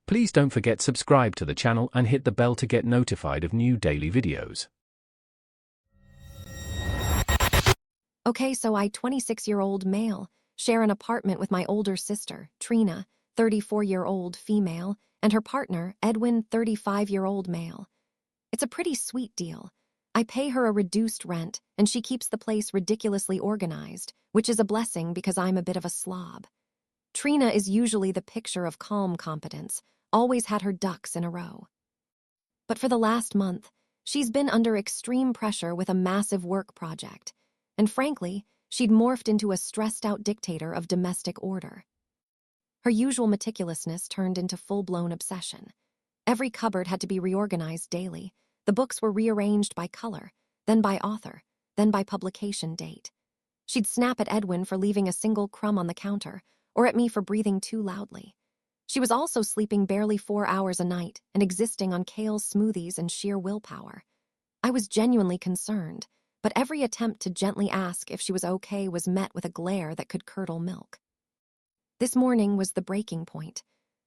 Please don't forget subscribe to the channel and hit the bell to get notified of new daily videos. Okay, so I, 26-year-old male, share an apartment with my older sister, Trina, 34-year-old female, and her partner, Edwin, 35-year-old male. It's a pretty sweet deal. I pay her a reduced rent, and she keeps the place ridiculously organized, which is a blessing because I'm a bit of a slob. Trina is usually the picture of calm competence, always had her ducks in a row. But for the last month, she's been under extreme pressure with a massive work project, and frankly, she'd morphed into a stressed-out dictator of domestic order. Her usual meticulousness turned into full-blown obsession. Every cupboard had to be reorganized daily. The books were rearranged by color, then by author, then by publication date. She'd snap at Edwin for leaving a single crumb on the counter, or at me for breathing too loudly. She was also sleeping barely 4 hours a night and existing on kale smoothies and sheer willpower. I was genuinely concerned, but every attempt to gently ask if she was okay was met with a glare that could curdle milk. This morning was the breaking point.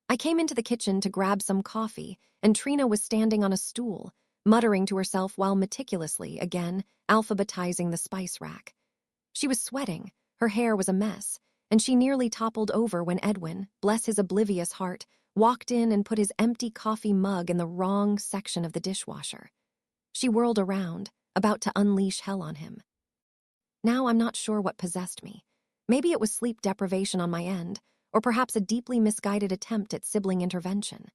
I came into the kitchen to grab some coffee, and Trina was standing on a stool, muttering to herself while meticulously, again, alphabetizing the spice rack. She was sweating, her hair was a mess, and she nearly toppled over when Edwin, bless his oblivious heart, walked in and put his empty coffee mug in the wrong section of the dishwasher. She whirled around, about to unleash hell on him. Now I'm not sure what possessed me. Maybe it was sleep deprivation on my end, or perhaps a deeply misguided attempt at sibling intervention.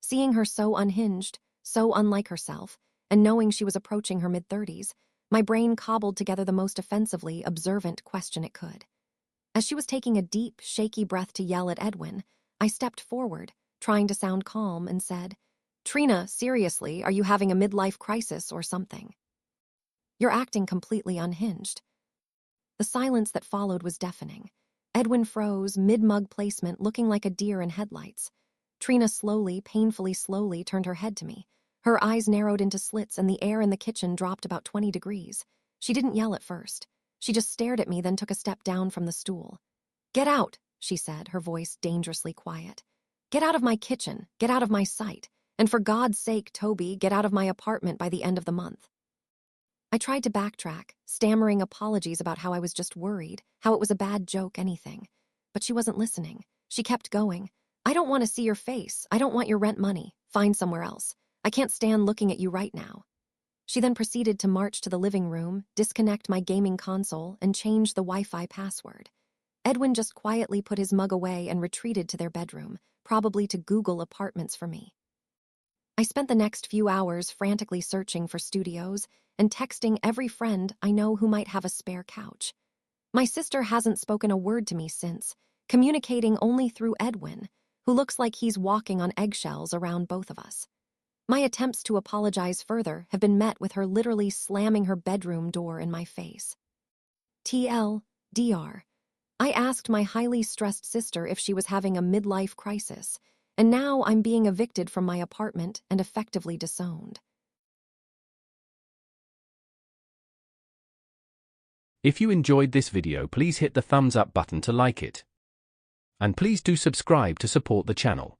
Seeing her so unhinged, so unlike herself, and knowing she was approaching her mid-30s, my brain cobbled together the most offensively observant question it could. As she was taking a deep, shaky breath to yell at Edwin, I stepped forward, trying to sound calm, and said, "Trina, seriously, are you having a midlife crisis or something? You're acting completely unhinged." The silence that followed was deafening. Edwin froze, mid-mug placement, looking like a deer in headlights. Trina slowly, painfully slowly turned her head to me. Her eyes narrowed into slits and the air in the kitchen dropped about 20 degrees. She didn't yell at first. She just stared at me, then took a step down from the stool. "Get out," she said, her voice dangerously quiet. "Get out of my kitchen, get out of my sight, and for God's sake, Toby, get out of my apartment by the end of the month." I tried to backtrack, stammering apologies about how I was just worried, how it was a bad joke, anything. But she wasn't listening. She kept going. "I don't want to see your face. I don't want your rent money. Find somewhere else. I can't stand looking at you right now." She then proceeded to march to the living room, disconnect my gaming console, and change the Wi-Fi password. Edwin just quietly put his mug away and retreated to their bedroom, probably to Google apartments for me. I spent the next few hours frantically searching for studios and texting every friend I know who might have a spare couch. My sister hasn't spoken a word to me since, communicating only through Edwin, who looks like he's walking on eggshells around both of us. My attempts to apologize further have been met with her literally slamming her bedroom door in my face. TLDR. I asked my highly stressed sister if she was having a midlife crisis, and now I'm being evicted from my apartment and effectively disowned. If you enjoyed this video, please hit the thumbs up button to like it. And please do subscribe to support the channel.